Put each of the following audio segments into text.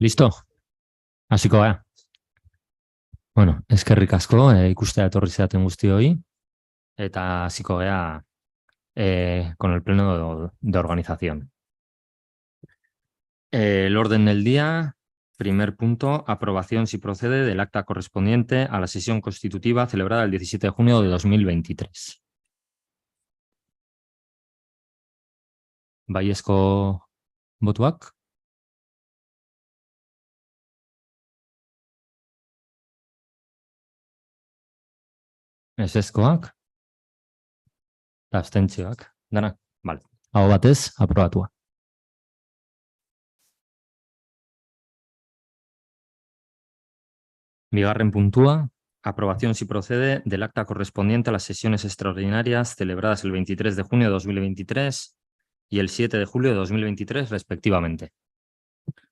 Listo? Hasiko gara. Bueno, eskerrik asko, ikustea etorri zeaten guztioi, eta hasiko gara con el pleno de organización. El orden del día, primer punto, aprobación si procede del acta correspondiente a la sesión constitutiva celebrada el 17 de junio de 2023. Baiezko botuak? Ezezkoak? Abstentzioak? Dana? Vale. Aho batez, aprobatua. Bigarren puntua, aprobación si procede del acta correspondiente a las sesiones extraordinarias celebradas el 23 de junio de 2023 y el 7 de julio de 2023, respectivamente.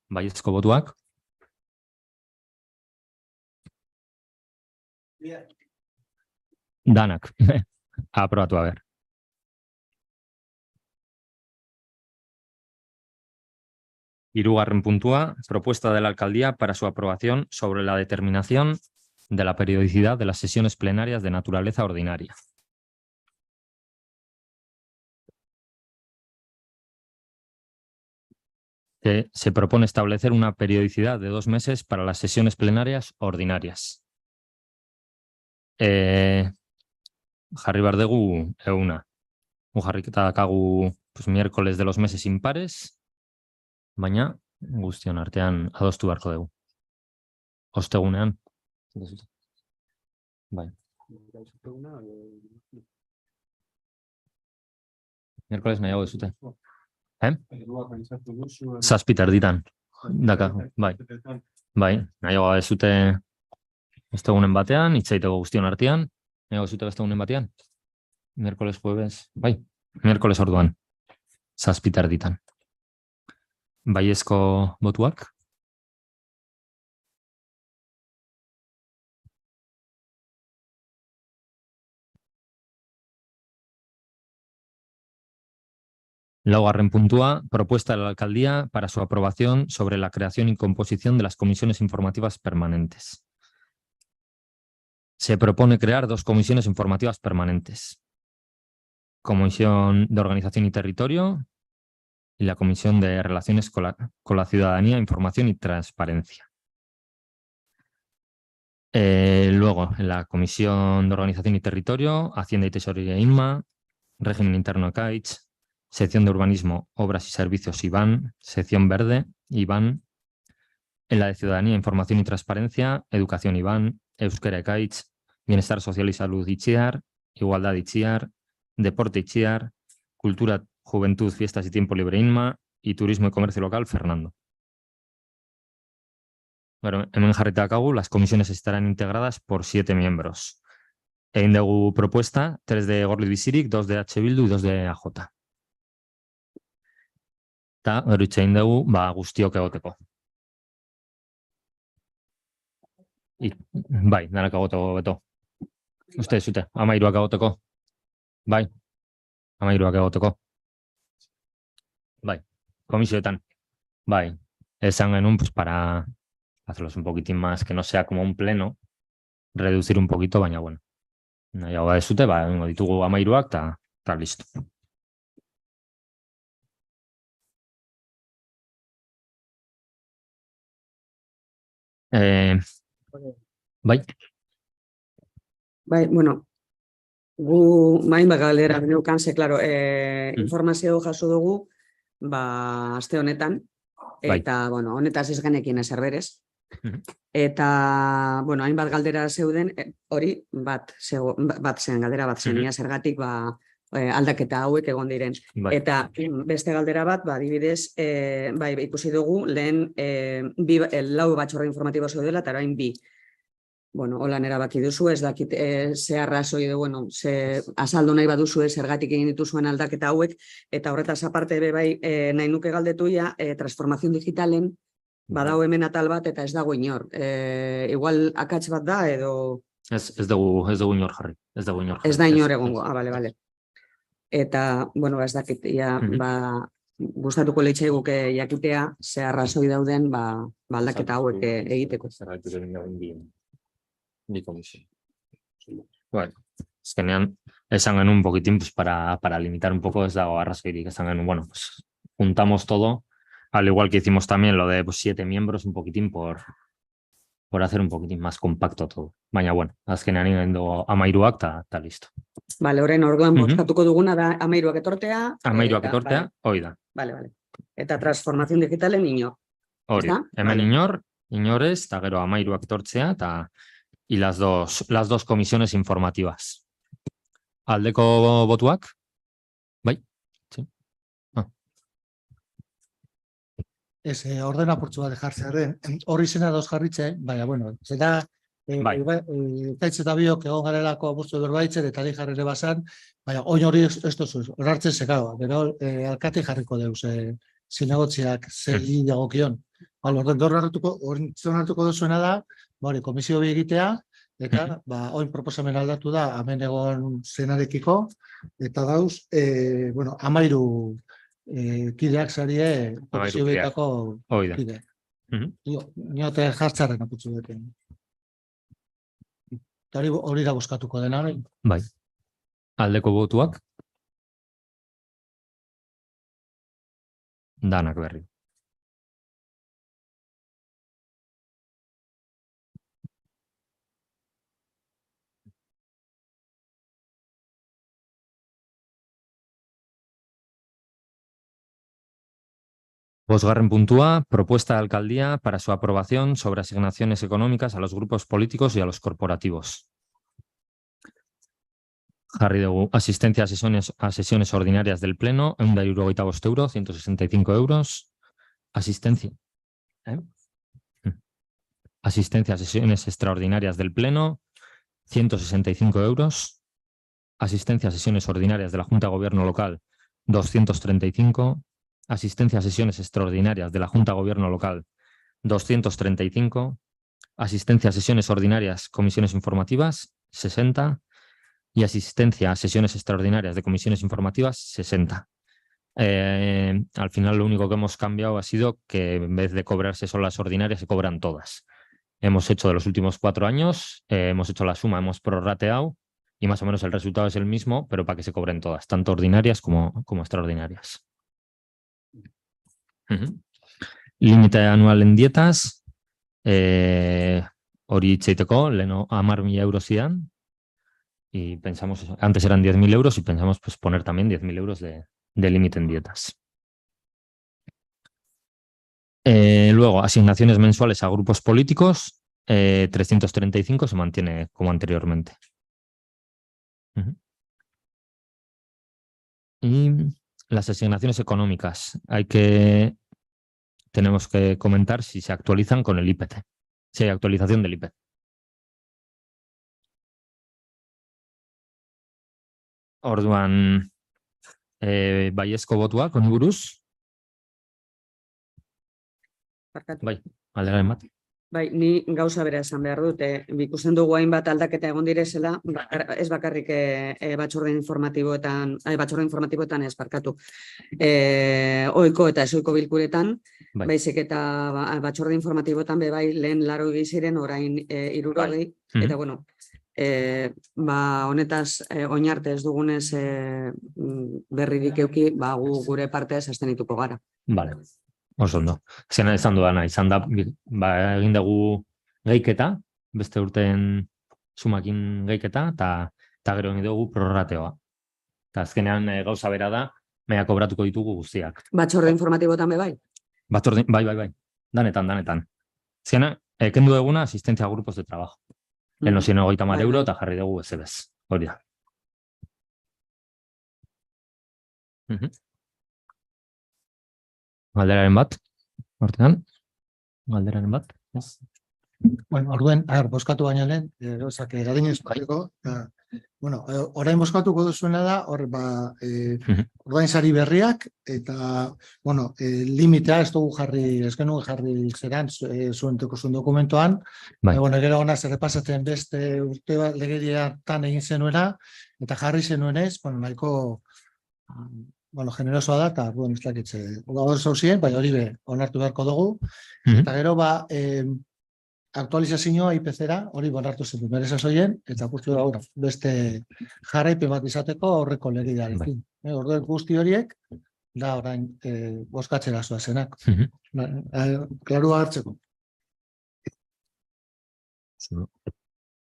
Baiezko botuak? Danak. Aprobatu, a ver. Hirugarren puntua, propuesta de la alcaldía para su aprobación sobre la determinación de la periodicidad de las sesiones plenarias de naturaleza ordinaria. Se propone establecer una periodicidad de 2 meses para las sesiones plenarias ordinarias. Jarri behar dugu eguna. Jarriketa dakagu miércoles de los meses impares, baina guztion artean adostu beharko dugu. Ostegunean. Bai. Miércoles nahiago duzute. Zazpiter ditan. Bai. Bai, nahiago duzute ostegunen batean, itzaiteko guztion artean. Nahiago duzute ostegunen batean. Miércoles, jueves. Bai, miércoles orduan. Zazpiter ditan. Baiezko botuak? Laugarren puntua, propuesta de la alcaldía para su aprobación sobre la creación y composición de las comisiones informativas permanentes. Se propone crear 2 comisiones informativas permanentes. Comisión de Organización y Territorio y la Comisión de Relaciones con la Ciudadanía, Información y Transparencia. Luego, en la Comisión de Organización y Territorio, Hacienda y Tesorería INMA, Régimen Interno CAICH, Sección de Urbanismo, Obras y Servicios IBAN, Sección Verde IBAN, en la de Ciudadanía, Información y Transparencia, Educación IBAN, Euskera CAICH, Bienestar Social y Salud ITXIAR, Igualdad ITXIAR, Deporte ITXIAR, Cultura, Juventud, Fiestas y Tiempo Libre INMA y Turismo y Comercio Local Fernando. Bueno, hemen jarri daukagu, las comisiones estarán integradas por 7 miembros. Egin dugu propuesta, 3 de Gorliz Bizirik, 2 de H. Bildu y 2 de AJ. Eta gero hitz egin dugu, guztiok egoteko. Bai, danak egoteko beto. Uste, zute, 13 egoteko. Bai, 13 egoteko. Bai, komisioetan. Bai, esan genuen, pues para hacerlos un poquitín más, que no sea como un pleno, reducir un poquito, baina bueno. Nahiago dezute, ditugu 13 eta listo. Bai. Bai, bueno, gu main galdera neukan, ze, claro, informazio jaso dugu, aste honetan, eta, bueno, honetaz ez genekin ezer berez. Eta, bueno, hainbat galdera zeuden, hori bat zen, galdera bat zen, zergatik aldaketa hauek egon diren. Eta beste galdera bat, adibidez, ikusi dugu, lehen 4 batzorde informatibo zeudela, eta orain 2. Bueno, holan erabaki duzu, ez dakit ze arrazoi edo, bueno, azaldu nahi baduzu zergatik egin dituzuen aldaketa hauek, eta horretaz aparte nahi nuke galdetuia, transformazion digitalen, badau hemen atal bat, eta ez dago inor. Igual akats bat da, edo... Ez dugu inor jarri. Ez da inor egongo, bale. Eta, bueno, ez dakit, gustatuko leitzaiguke jakitea ze arrazoi dauden aldaketa hauek egiteko. Bueno, azkenean, esan genuen un poquitín para limitar un poco, ez dago arrazoirik, esan genuen, bueno, pues juntamos todo, al igual que hicimos también lo de 7 miembros, un poquitín por hacer un poquitín más compacto todo. Baina, bueno, azkenean ingendo 13 eta listo. Vale, orain orduan bozkatuko duguna da 13 etortea. 13 etortea, hoi da. Vale. Eta transformación digitalen inor. Hori, hemen inorez, eta gero 13 etortzea, eta y las dos comisiones informativas. Aldeko botuak? Bai? Sí. Ez, orden apurtzu bat jartzearen, hori zena dauz jarritze, baina, bueno, zera, taitz eta biok egon garelako apurtzu berbaitzen, eta di jarrere basan, baina, oin hori ez duzuz, horartzen zekagoa, gero, alkate jarriko deuz, zinegotziak zegi dagokion. Orden hartuko duzuena da, komisio bi egitea, eta, oin proposamen aldatu da, hemen egon zenarekiko, eta dauz, 13 kideak zarie komisio bietako kide. Niote jartzaren aputzu duten. Hori da bozkatuko dena, hori? Bai. Aldeko botuak? Danak berri. Bosgarren puntua, propuesta de alcaldía para su aprobación sobre asignaciones económicas a los grupos políticos y a los corporativos. Jarri dugu, asistencia a sesiones ordinarias del Pleno, 175 euros, 165 euros. Asistencia. Asistencia a sesiones extraordinarias del Pleno, 165 euros. Asistencia a sesiones ordinarias de la Junta de Gobierno Local, 235. Asistencia a sesiones extraordinarias de la Junta de Gobierno Local, 235. Asistencia a sesiones ordinarias, comisiones informativas, 60. Y asistencia a sesiones extraordinarias de comisiones informativas, 60. Al final lo único que hemos cambiado ha sido que en vez de cobrarse solo las ordinarias, se cobran todas. Hemos hecho de los últimos 4 años, hemos hecho la suma, hemos prorrateado y más o menos el resultado es el mismo, pero para que se cobren todas, tanto ordinarias como extraordinarias. Límite anual en dietas, hori itxeiteko, leno 10.000 euros zidan, y pensamos, antes eran 10.000 euros y pensamos pues, poner también 10.000 euros de límite en dietas. Luego, asignaciones mensuales a grupos políticos, 335 se mantiene como anteriormente. Y las asignaciones económicas, tenemos que comentar si se actualizan con el IPC, si hay actualización del IPC. Orduan, baiezko botuak, honi buruz? Bai, alderaren bat. Bai, ni gauza bera esan behar dut, ikusten dugu hainbat aldaketa egon direzela, ez bakarrik batzorde informatiboetan ez barkatu, ohiko eta ezoiko bilkuretan, baizik eta batzorde informatiboetan bai lehen 80 ziren orain 60, eta bueno, honetaz oinarte ez dugunez berririk euki, gu gure partez astenituko gara. Vale. Oso ondo. Zena izan duana, izan da, egin dugu geiketa, beste urten sumakin geiketa, eta gero egin dugu prorrateoa. Eta azkenean gauza bera da, mea kobratuko ditugu guztiak. Batzorde informatibotan bai? Bai. Danetan. Zena, kendu eguna asistencia a grupos de trabajo. Leno 130 euro eta jarri dugu ezebez. Hori da. Galderaren bat, hortean. Galderaren bat. Bueno, orduen, boskatu baina lehen, gauzak eradinez jarriko. Bueno, orain boskatuko duzuena da, ordainsari berriak, eta, bueno, limitea ez dugu ez genuen jarri zeran zuen dokumentoan. Bueno, gero gona zerrepasatzen beste urte bat legediatan egin zenuena, eta jarri zenuenez, bueno, nahiko generosoa da, eta, ez dakitze, gaur zauzien, bai hori be, onartu beharko dugu, eta gero, aktualizazioa IPC-ra, hori onartu zen primera sasoien, eta guztu da, beste jarraipen bat izateko aurreko legidarekin. Orduen guzti horiek, da orain bozkatzera zoazenak. Klarua hartzeko.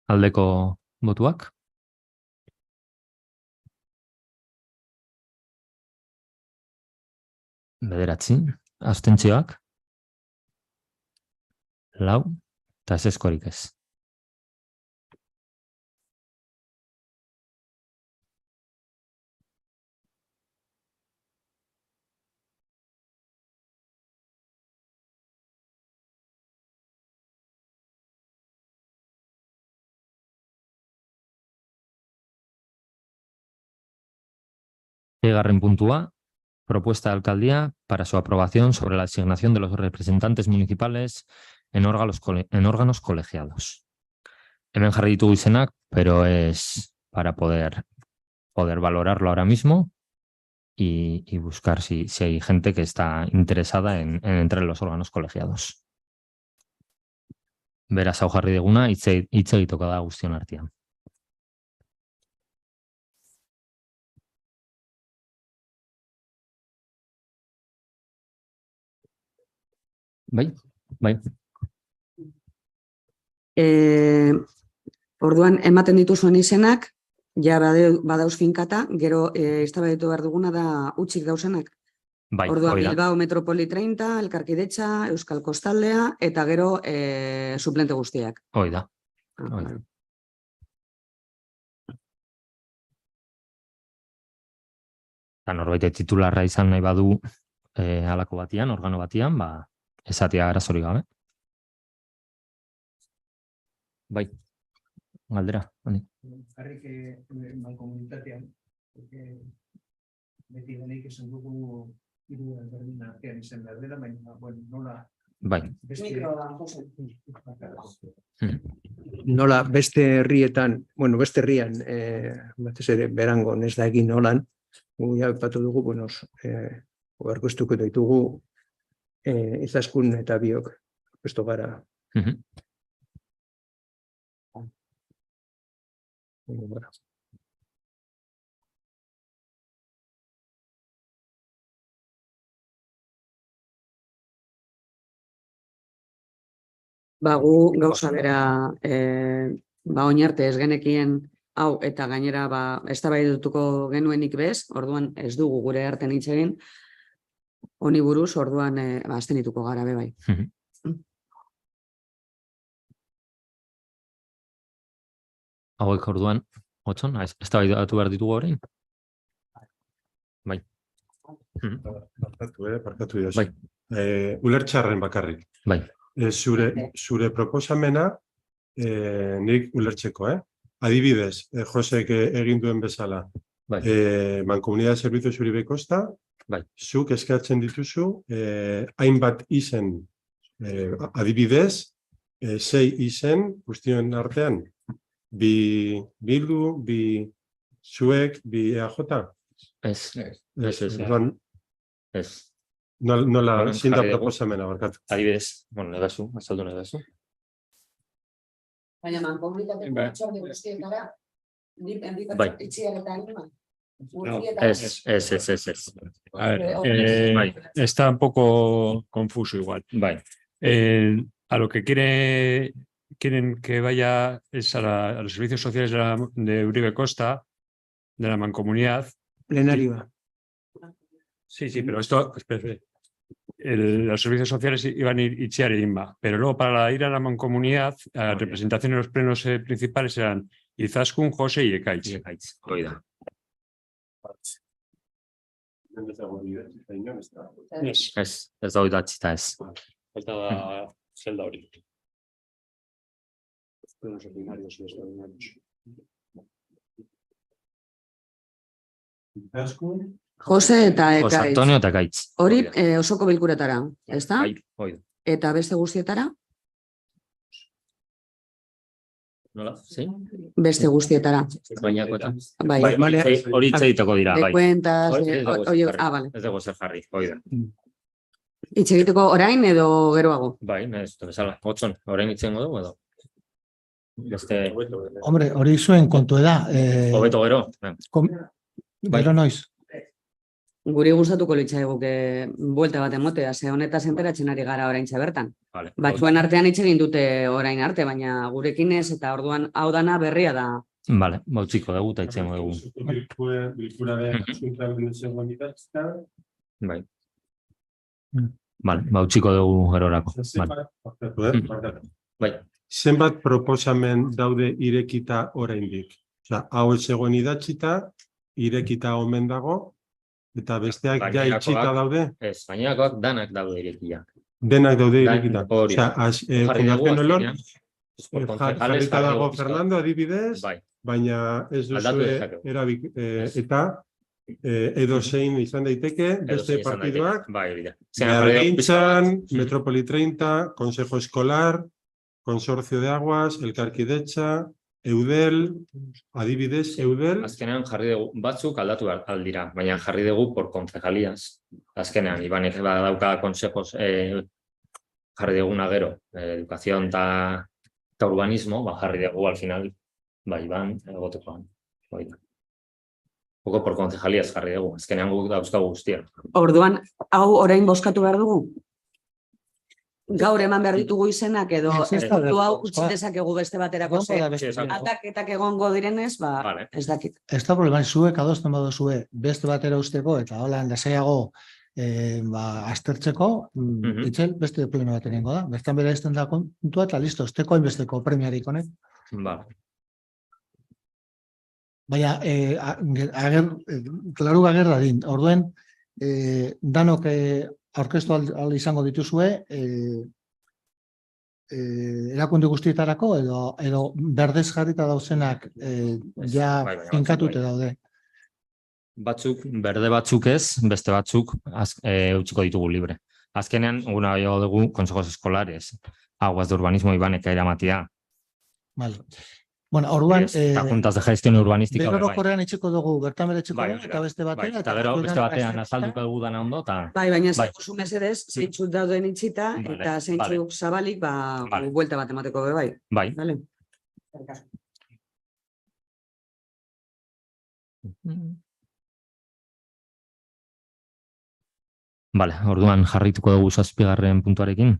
Aldeko botuak? Bederatzi, abstentzioak? 4, eta ezezkorik ez. Seigarren puntua, propuesta de alcaldía para su aprobación sobre la asignación de los representantes municipales en órganos colegiados. Hemen jarri ditugu izenak, pero es para poder valorarlo ahora mismo y buscar si hay gente que está interesada en entrar en los órganos colegiados. Beraz, hau jarri duguna, hitz egiteko da guztion artean. Bai. Orduan, ematen dituzuen izenak, ja badauz finkata, gero eztabaidatu behar duguna da utzik dauzenak. Orduan, Bilbao Metropoli 30, Elkarkidetza, Euskal Kostaldea, eta gero suplente guztiak. Hoi da. Norbait titularra izan nahi badu halako batian, organo batian, esatea arazorik gabe. Bai, galdera. Harrik mankomunitatean, beti deneik esan dugu hiru ezberdin artean izan behar dela, baina, nola... Bai. Nola beste herrietan, beste herrian, batez ere Berangon ez da egin nolan, guia epatu dugu, oberkoiztuko ditugu Izaskun eta biok, besto gara. Gu gauza bera oinarte ez genekien hau eta gainera eztabaidatuko genuenik bez, orduan ez dugu gure artean hitz egin, honi buruz, orduan abstenituko gara be bai. Hauek orduan, Otson, eztabaidatu behar ditugu orain? Bai. Parkatu dira. Ulertxarren bakarrik. Bai. Zure proposamena nik ulertzeko, Adibidez, Josek egin duen bezala, Mankomunidad de Servicios Uribe Costa, zuk eskatzen dituzu, hainbat izen, adibidez, 6 izen guztion artean, bi Bildu, bi zuek, bi EAJ? Ez. Nola zinda proposamena, barkatu. Adibidez, negazu, azaldu negazu. Baina mankomunitate batzorde guztietara, itxiak eta anima. Es. A ver, está un poco confuso igual. A lo que quieren que vaya es a los servicios sociales de Uribe Costa, de la mancomunidad. Plenario. Sí, pero esto, espera. Los servicios sociales iban a ir Itziar e Inma, pero luego para ir a la mancomunidad, la representación en los plenos principales eran Izaskun, Jose y Ekaitz. Oida. Ez da oidatzita ez. Falta da zelda hori. Plenos ordinarios y extraordinarios. Jose eta Ekaitz. Jose Antonio eta Ekaitz. Hori osoko bilkuretara, ez da? Bai. Eta beste guztietara? Nola? Zein? Beste guztietara. Bainakoetan. Bai. Hori hitz egiteko dira, De bai. cuentas, Vale. Ez dago zer jarri, hoi da. Hitz egiteko orain edo geroago? Bai, ez da bezala. Otzon, orain itzengo dugu edo? Beste... Hombre, hori zuen kontu da. Hobeto gero. Gero noiz. Guri gustatuko litzaigu buelta bat emotea, ze honetaz enteratzen ari gara oraintxe bertan. Vale. Batzuen artean hitz egin dute orain arte, baina gurekin ez, eta orduan hau dana berria da. Vale, bautziko dugu eta itzengo dugu. Bilkura behar asuntan zegoen idatzita. Bai. Vale, bautziko dugu gerorako. Bai. Zenbat proposamen daude irekita oraindik? Osea, hau ez zegoen idatzita, irekita omen dago, eta besteak ja itxita daude? Ez, gainerakoak danak daude irekiak. Denak daude irekita. Osea, Fundación Olon, jarrita dago Fernando, adibidez, baina ez duzue erabik, eta edozein izan daiteke, beste partiduak, Behargintzan, Metrópoli 30, Consejo Escolar, Consorcio de Aguas, Elkarkidetza, Eudel, adibidez, Eudel. Azkenean jarri dugu, batzuk aldatu aldira, baina jarri dugu por concejalías. Azkenean, Ibanek dauka consejos jarri duguna gero, educación eta urbanismo, jarri dugu al final, Iban, egotekoan. Poco por concejalías jarri dugu, azkenean guk dauzkagu guztia. Orduan, hau orain bozkatu behar dugu? Gaur eman behar ditugu izenak edo hau utzi dezakegu beste baterako aldaketak egongo direnez, ez dakit. Ez da problema, zuek adosten baduzue beste batera usteko eta hola lasaiago aztertzeko, itzel beste pleno bat egingo da. Bertan bera izten da kontua eta listo, esteko hainbesteko premiarik honek. Baina, klaru agerra din, orduen, danok aurkeztu izango dituzue erakunde guztietarako edo berdez jarrita dauzenak ja finkatute daude. Batzuk, berde batzuk ez, beste batzuk utziko ditugu libre. Azkenean, guna dugu consejos escolares, aguas de urbanismo Ibanek eramatia. Vale. Bueno, orduan... Juntas de gestión urbanística. Beroro korrean itxeko dugu, bertan bere itxeko dugu, eta beste batean. Eta gero beste batean azalduko dugu dana ondo, eta... Baina zaikuzu mesedez, zeintzuk dauden itxita, eta zeintzuk zabalik, buelta bat emateko be bai. Bai. Vale, orduan jarrituko dugu 7. puntuarekin.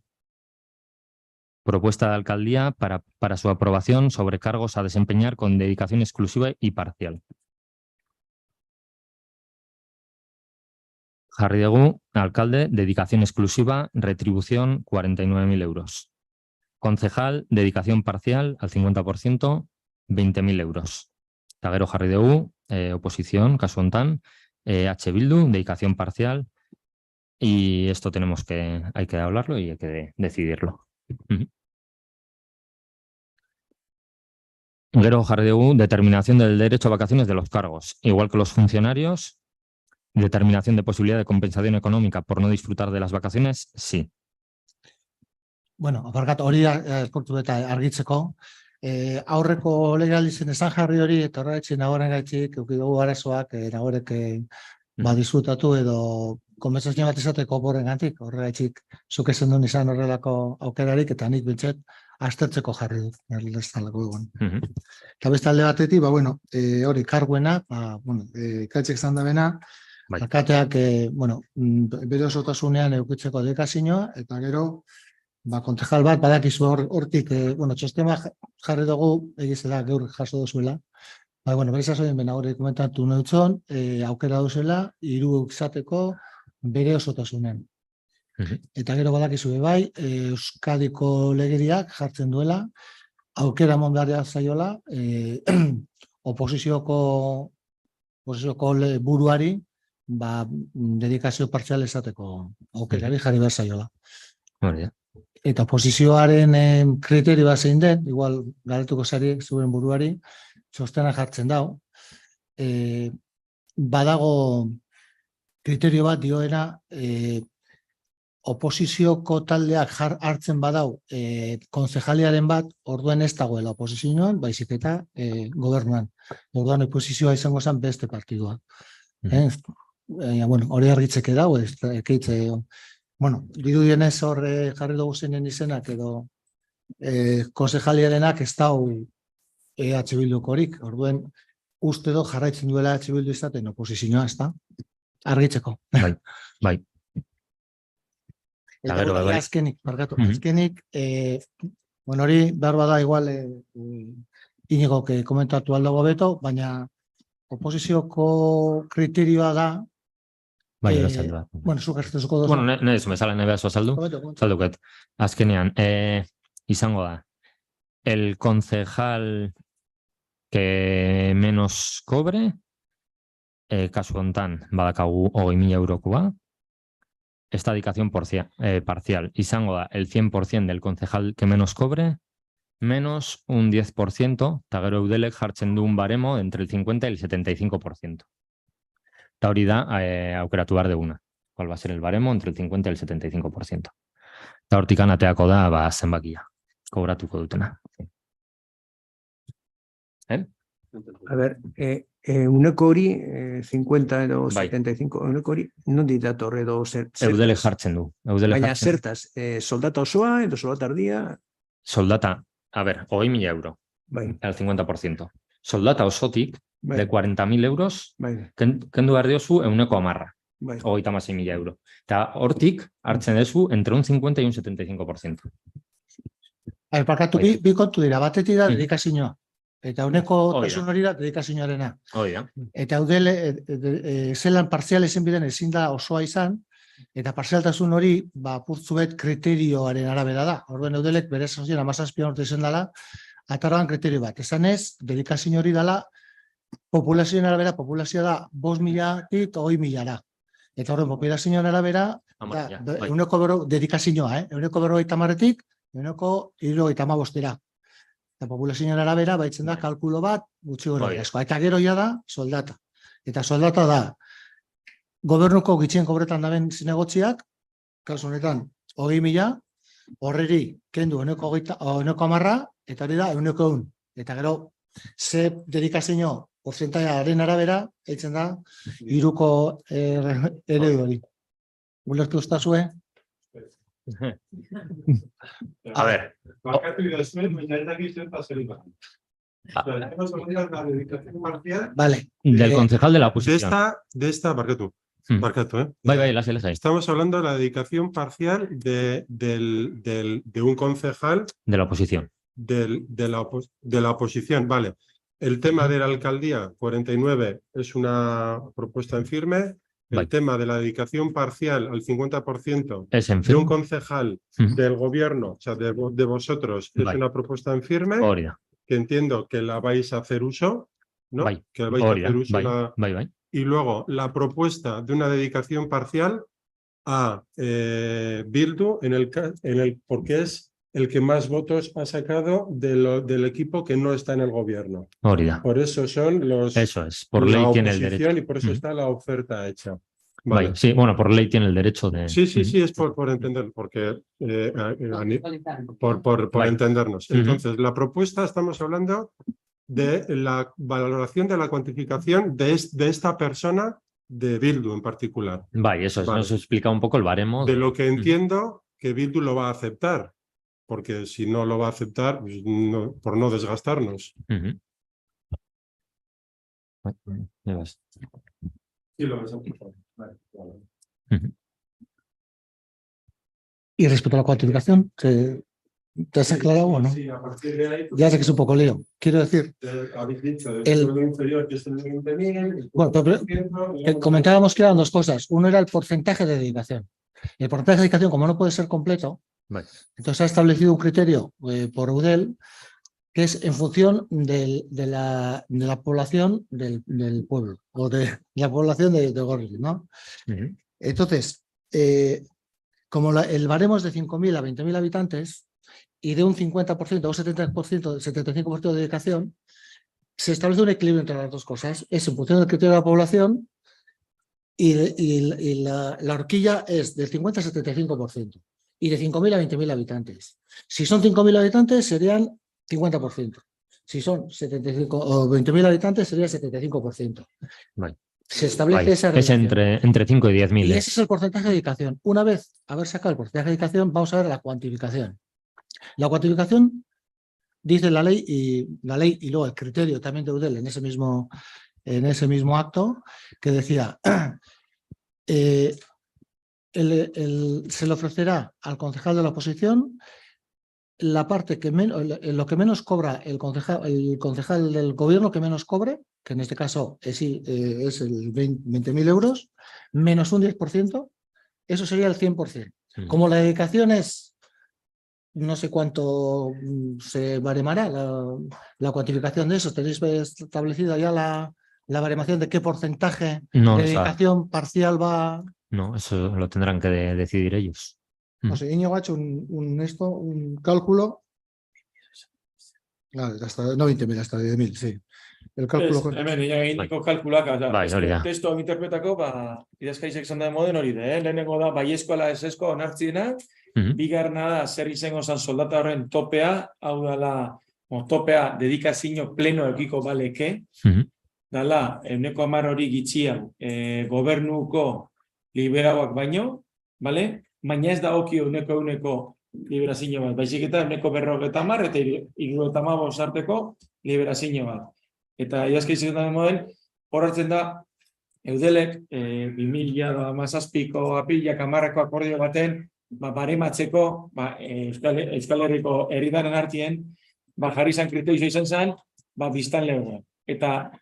Propuesta de alcaldía para su aprobación sobre cargos a desempeñar con dedicación exclusiva y parcial. Jarri dugu, alcalde, dedicación exclusiva, retribución 49.000 euros. Concejal, dedicación parcial al 50%, 20.000 euros. Eta gero jarri dugu, oposición, kasu hontan, H. Bildu, dedicación parcial, y esto hay que hablarlo y hay que decidirlo. Gero jarri dugu, determinación del derecho a vacaciones de los cargos, igual que los funcionarios, determinación de posibilidad de compensación económica por no disfrutar de las vacaciones, sí. Bueno, aparkat hori esportu eta argitzeko, aurreko legealdizen esan jarri hori, eta horretxin nagoren gaitxik, eukidugu arazoak, nagorek disfrutatu edo konbenzazio bat izateko borren gantik, horretxik zuk esan duen izan horrelako aukerarik, eta nik bintzet, aztertzeko jarri dut, nirleztalako egon. Eta beste alde batetik, hori karguena, ikaitzek zan da bena, alkateak, bere osotasunean eukitzeko dedikazioa, eta gero, kontzejal bat, badakizu hortik, txostema jarri dugu, egizela, geur jaso duzuela, bere zazoien bena hori komentatu neutzon, aukera duzela, hiru izateko bere osotasunean. Eta gero badakizu bai, Euskadiko legeriak jartzen duela, aukera mondaria zaiola, oposizioko buruari, dedikazio partzial esateko aukerari jarri behar zaiola. Eta oposizioaren kriterio bat zein den, igual galetuko zari zuen buruari, txostena jartzen dau. Badago kriterio bat dioena, oposizioko taldeak hartzen badau konzejaliaren bat, orduen ez dagoela oposizioan, baizik eta gobernuan. Orduan oposizioa izango zen beste partidua. Bueno, hori argitzeke dago, bueno, dirudienez hor jarri dugu zenen izenak edo konzejaliarenak ez dau EH Bildukorik, orduen uste do jarraitzen duela EH Bildu izaten oposizioa, ez da? Argitzeko. Bai. Eta azkenik, bueno, hori behar bada igual Inigo komentatu aldago beto, baina oposizioko kriterioa da bueno, sugertzezuko dozu. Bueno, nahi zu bezala, nahi behar salduket. Azkenean, izango da, el concejal que menos cobre, kasu hontan badakagu 20.000 eurokoa, esta dedicación parcial. Izango da, el 100% del concejal que menos cobre, menos un 10%, eta gero eudelek jartzen du un baremo entre el 50 y el 75%. Eta hori da, aukeratu behar deguna. ¿Cuál va a ser el baremo? Entre el 50 y el 75%. Eta hortikan ateako da, zenbakia. Kobratuko dutena. A ver, uneko hori, 50 edo 75, uneko hori, nondi dator edo zertaz? Eudele jartzen du. Baina zertaz, soldata osoa edo soldata erdia? Soldata, a ver, 20.000 euro, el 50%. Soldata osotik, de 40.000 euros, kendu behar diozu euneko 10, 36.000 euro. Eta hortik hartzen dezu entre un 50 y un 75%. Parkatu, bi kontu dira, batetik da dedikazioa. Eta uneko tasun hori da dedikazioarena. Eta zelan parzial ezin biden ezin da osoa izan, eta parzialtasun hori apurtzu bet kriterioaren arabera da. Orduen eudelek bere sozien 17 urte izan dela, atarroan kriterio bat. Esan ez, dedikazio hori dela, populazioen arabera, populazioa da 5.000-tik 20.000-ra. Eta horren populazioen arabera, dedikazioa, euneko 50-tik, euneko 75-ra. Eta populazioen arabera, baitzen da, kalkulo bat, gutxi gora asko. Eta gero ja da, soldata. Eta soldata da, gobernuko gitxien kobretan daben zinegotziak, kasu honetan, 20.000, horreri kendu euneko 10, eta hori da, euneko 1. Eta gero, ze dedikazio porcentajearen arabera, eitzen da, 3ko eredu hori. Ulertu ustazue? A ver. Vale. Del concejal de la oposición. De esta, Marquetu. Estamos hablando de la dedicación parcial de un concejal. De la oposición. De la oposición, vale. El tema de la alcaldía 49 es una propuesta en firme. El tema de la dedicación parcial al 50% de un concejal del gobierno, o sea, de vosotros, es una propuesta en firme, que entiendo que la vais a hacer uso, ¿no? Que vais a hacer uso. Y luego la propuesta de una dedicación parcial a Bildu, porque es el que más votos ha sacado del equipo que no está en el gobierno. Por eso son los... Eso es, por ley tiene el derecho. Y por eso está la oferta hecha. Vale. Sí, bueno, por ley tiene el derecho de... Sí, es por entender, porque... por entendernos. Entonces, la propuesta, estamos hablando de la valoración de la cuantificación de esta persona, de Bildu en particular. Eso nos explica un poco el baremo. De lo que entiendo que Bildu lo va a aceptar. Porque si no lo va a aceptar, pues no, por no desgastarnos. Sí, lo vas a aceptar. Y respecto a la cuantificación, ¿te has aclarado o no? Sí, a partir de ahí... Ya sé que es un poco lío. Quiero decir... Habéis dicho, el inferior que es el 20.000... Bueno, pero comentábamos que eran dos cosas. Uno era el porcentaje de dedicación. El porcentaje de dedicación, como no puede ser completo, entonces ha establecido un criterio por UDEL que es en función de la población del pueblo o de la población de Gorri, ¿no? Entonces, como el baremo es de 5.000 a 20.000 habitantes y de un 50% o 75% de dedicación, se establece un equilibrio entre las dos cosas. Es en función del criterio de la población y la horquilla es del 50 al 75%. Y de 5.000 a 20.000 habitantes. Si son 5.000 habitantes, serían 50%. Si son 75 o 20.000 habitantes, sería 75%. Vale. Se establece Vale. esa Es relación. entre 5 y 10.000. Y ese es el porcentaje de dedicación. Una vez haber sacado el porcentaje de dedicación, vamos a ver la cuantificación. La cuantificación dice la ley y luego el criterio también de Eudel en ese mismo acto que decía se le ofrecerá al concejal de la oposición la parte que lo que menos cobra el concejal del gobierno que menos cobre, que en este caso es el 20.000 euros, menos un 10%, eso sería el 100%. Como la dedicación es, no sé cuánto se baremará la cuantificación de eso, ¿tenéis establecida ya la baremación de qué porcentaje de dedicación parcial va? No, eso lo tendrán que decidir ellos. No sé, Íñigo ha hecho un cálculo. Claro, no 20.000, hasta 10.000, sí. El cálculo. Hemen, eginiko kalkulak, testu interpretako, idazkaizek esan da moden hori da, lehenengo da, baiezkoa esesko onartziena, bigarna da, zer izango zan soldata horren topea, hau dala, topea dedikazio pleno ekiko baleke, dala, 110 hori gitxian, gobernuko liberauak baino, bale? Baina ez da oki 100 liberazio bat, baizik eta 150 eta 75 arteko liberazio bat. Eta idazkaizek da moden, hor hartzen da, Eudelek 2017ko apilak 10ko akordio baten, barematzeko Euskal Herriko herritarren artien, jarri izan kriterio izan zen, biztanlegoa. Eta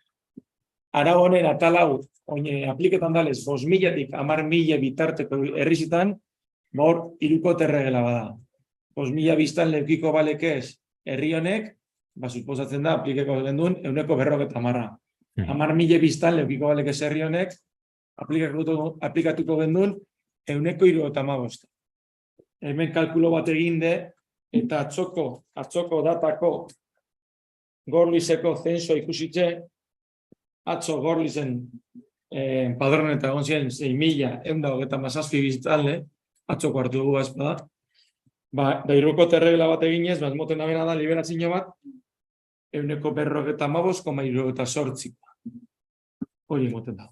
arau honen atalau, apliketan dalez, 5.000-tik 10.000 bitarteko herrizitan, hor, irukote regela bada. 5.000 biztanle eukiko balekez herri honek, suposatzen da, aplikeko gendun, 150. 10.000 biztanle eukiko balekez herri honek, aplikatuko gendun, 175. Hemen kalkulo bat eginde, eta atzoko datako Gorlizeko zenso ikusitze, atzo Gorlizen padron eta egon ziren 6.127 biztanle, atzoko hartu dugu ezpada. Irukote regla bat eginez, moten abena da liberazio bat, 155,78. Hori moten da.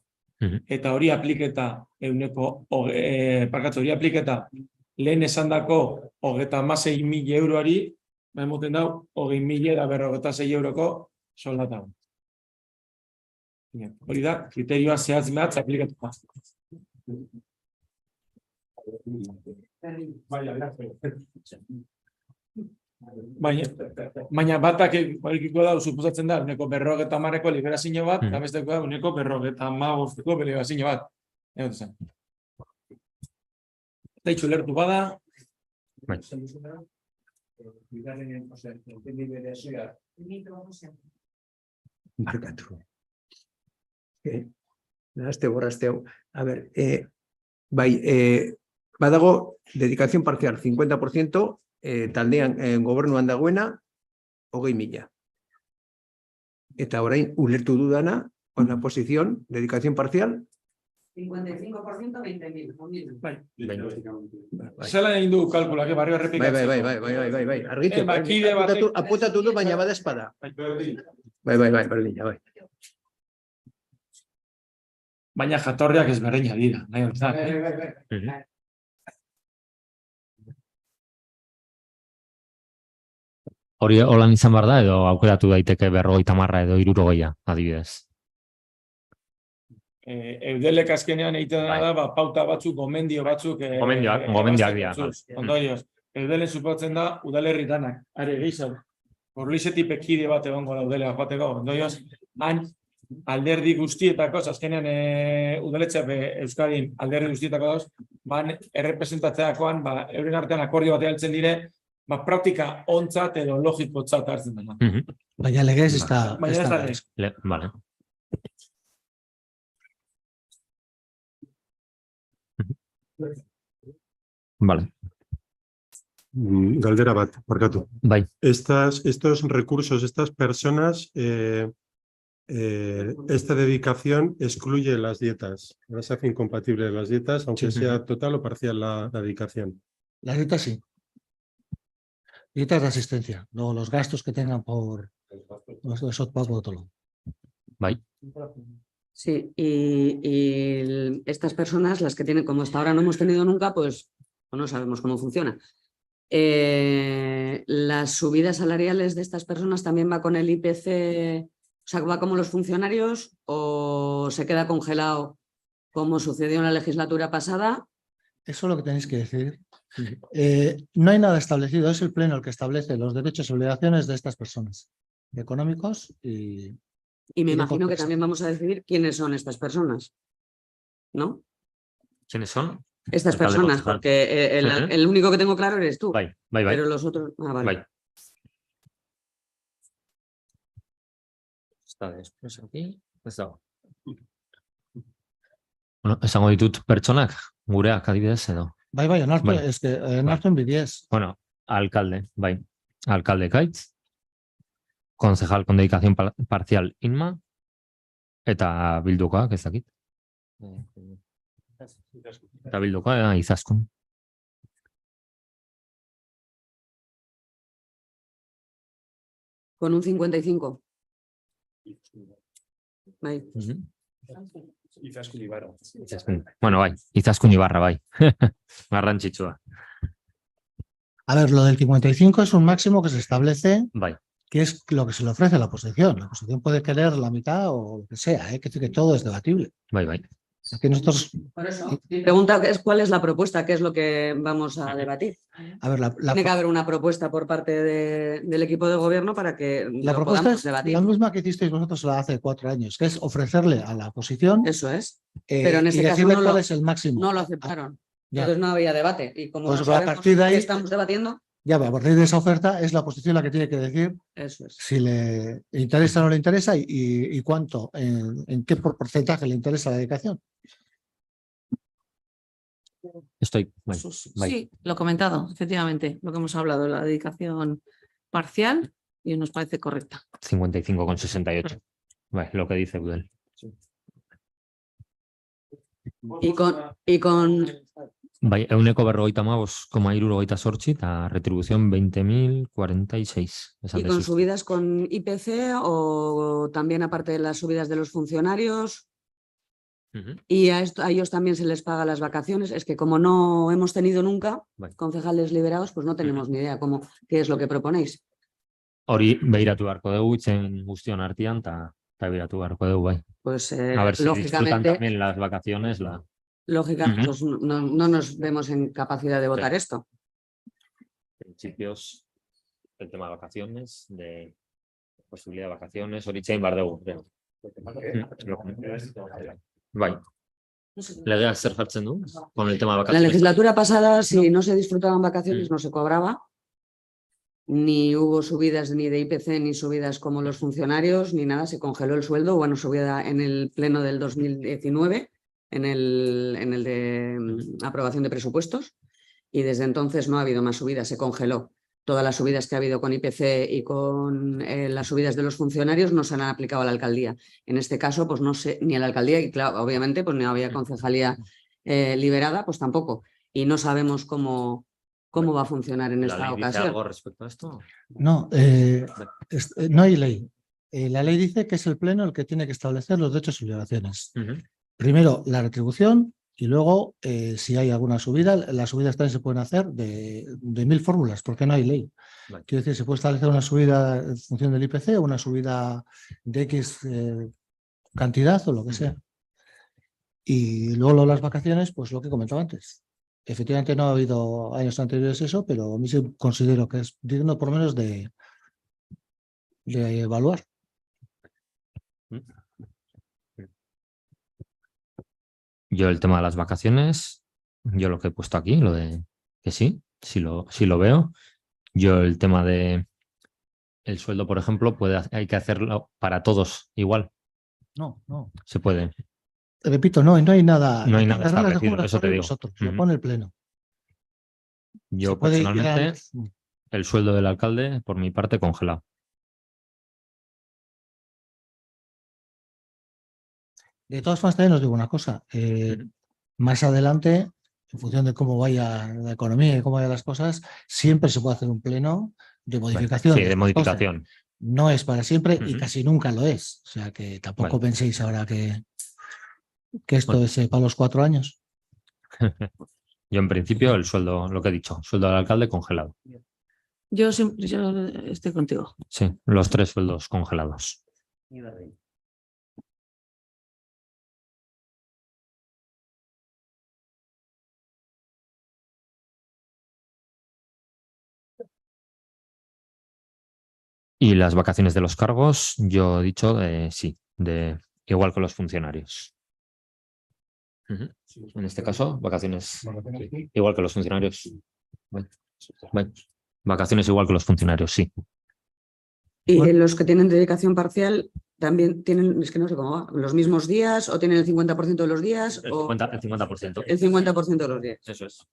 Eta hori apliketa, hori apliketa, lehen esan dako 36.000 euroari, moten da, 20.046 euroko soldata. Hori da, kriterioa zehaz mehatz aplikatu. Baina batak ekiko da, suposatzen da, 150ko liberazio bat, eta besteko da, 155ko liberazio bat. Eta itxu lertu bada, markatu. Nahazte borrazteu. A ver, badago dedicación parcial, 50%, taldean gobernuan dagoena, 20.000. Eta orain ulertu dudana, con la posición, dedicación parcial. 55%, 20.000. Zela egin du kalkulak, barrio errepikatzen. Bai. Argitu, apuntatu du, baina bada espada. Berdina. Baina jatorriak ez berdina dira. Hori holan izan behar da, edo aukeratu daiteke 50 edo 60, adibidez. Eudelek azkenean egiten da, pauta batzuk, gomendio batzuk. Gomendioak dira. Ondorioz, Eudelen suposatzen da, udalerri danak, are gehiago. Gorlizetik pekide bat egongo da Eudelea joateko. Ondorioz, han alderdi guztietako, azkenean udaletxea Euskadin alderdi guztietako dauz, errepresentatzeakoan, euren artean akordio bat egaltzen dire, praktika ontzat edo logikotzat hartzen dena. Baina legez ez da. Vale. Vale. Galdera bat, markatu. Bai. Estos recursos, estas personas esta dedicación excluye las dietas, las hace incompatibles las dietas, aunque sea total o parcial la dedicación. Las dietas sí. Dietas de asistencia, no los gastos que tengan por eso pago todo lo. Bye. Sí, y estas personas, las que tienen, como hasta ahora no hemos tenido nunca, pues no sabemos cómo funciona. Las subidas salariales de estas personas también va con el IPC, o sea, va como los funcionarios o se queda congelado como sucedió en la legislatura pasada. Eso es lo que tenéis que decir. No hay nada establecido, es el Pleno el que establece los derechos y obligaciones de estas personas, económicos y... Y me imagino que también vamos a decidir quiénes son estas personas, ¿no? ¿Quiénes son? Estas personas, porque el único que tengo claro eres tú. Bye. Pero los otros... Ah, vale. Bye. Está después aquí. Bueno, esango ditut pertsonak, gureak adibidez edo. Bai, onartu, es que onartu en bidiez. Bueno, alcalde, bai. Alcalde Kaitz, concejal con dedicación parcial Inma, eta bildukoak ez dakit. Eta bildukoa Izaskun. Con un 55. Bai. Izaskun Ibarra. Bueno, bai, Izaskun Ibarra, bai. Garrantzitsua. A ver, lo del 55 es un máximo que se establece, bai, que es lo que se le ofrece a la oposición. La oposición puede querer la mitad o lo que sea, que decir que todo es debatible. Bai, bai. Aquí nosotros... Por eso, mi pregunta es cuál es la propuesta, qué es lo que vamos a debatir. A ver, tiene que haber una propuesta por parte del equipo de gobierno para que la lo propuesta podamos es debatir. la misma que hicisteis vosotros hace 4 años, que es ofrecerle a la oposición. Eso es. Pero en este caso cuál es el máximo. No lo aceptaron. Ya. Entonces no había debate. Y como Pues no sabemos a partir de ahí, qué estamos debatiendo. Ya, a partir de esa oferta es la oposición la que tiene que decir eso es. Si le interesa o no le interesa y cuánto, en qué porcentaje le interesa la dedicación. Estoy. Sí, lo he comentado, efectivamente, lo que hemos hablado, la dedicación parcial y nos parece correcta. 55,68. Vale, lo que dice Eudel. Y con Bai, 1,58,78 eta retribución 20.046. ¿Y con subidas con IPC o también aparte de las subidas de los funcionarios? Y a ellos también se les paga las vacaciones. Es que como no hemos tenido nunca concejales liberados, pues no tenemos ni idea qué es lo que proponéis. Hori behiratu beharko dugu, itzen guztion artean, eta behiratu beharko dugu, bai. Pues a ver si disfrutan también las vacaciones. Lógicamente, pues no nos vemos en capacidad de votar esto. Principios, el tema de vacaciones, de posibilidad de vacaciones, hori itxein behar dugu. Bai. Legea zer jartzen du con el tema de vacaciones. La legislatura pasada, si no se disfrutaban vacaciones, no se cobraba. Ni hubo subidas ni de IPC ni subidas como los funcionarios, ni nada, se congeló el sueldo. Bueno, subida en el pleno del 2019, en el de aprobación de presupuestos, y desde entonces no ha habido más subidas, se congeló. Todas las subidas que ha habido con IPC y con las subidas de los funcionarios no se han aplicado a la alcaldía. En este caso, pues no sé, ni a la alcaldía, y claro, obviamente, pues no había concejalía liberada, pues tampoco. Y no sabemos cómo va a funcionar en esta ocasión. ¿Dice algo respecto a esto? No, no hay ley. La ley dice que es el Pleno el que tiene que establecer los derechos y obligaciones. Primero, la retribución. Y luego, si hay alguna subida, las subidas también se pueden hacer de 1000 fórmulas, porque no hay ley. Quiero decir, se puede establecer una subida en función del IPC o una subida de X cantidad o lo que sea. Y luego las vacaciones, pues lo que comentaba antes. Efectivamente no ha habido años anteriores eso, pero a mí sí considero que es digno por lo menos de evaluar. Yo el tema de las vacaciones, yo lo que he puesto aquí, lo de que sí lo veo. Yo el tema de el sueldo, por ejemplo, hay que hacerlo para todos igual. No. Se puede. Repito, no hay nada. No hay nada establecido, eso te digo. Lo pone el Pleno. Yo personalmente, el sueldo del alcalde, por mi parte, congelado. De todas formas, también os digo una cosa. Más adelante, en función de cómo vaya la economía y cómo vayan las cosas, siempre se puede hacer un pleno de modificación. Sí, de modificación. No es para siempre y casi nunca lo es. O sea que tampoco penséis ahora que esto es para los 4 años. Yo, en principio, el sueldo, lo que he dicho, sueldo del alcalde congelado. Yo estoy contigo. Sí, los 3 sueldos congelados. Y las vacaciones de los cargos, yo he dicho sí, igual que los funcionarios. En este caso, vacaciones igual que los funcionarios. Vacaciones igual que los funcionarios, sí. Y los que tienen dedicación parcial también tienen, es que no sé cómo va, los mismos días o tienen el 50% de los días. El 50%. El 50% de los días. Eso es.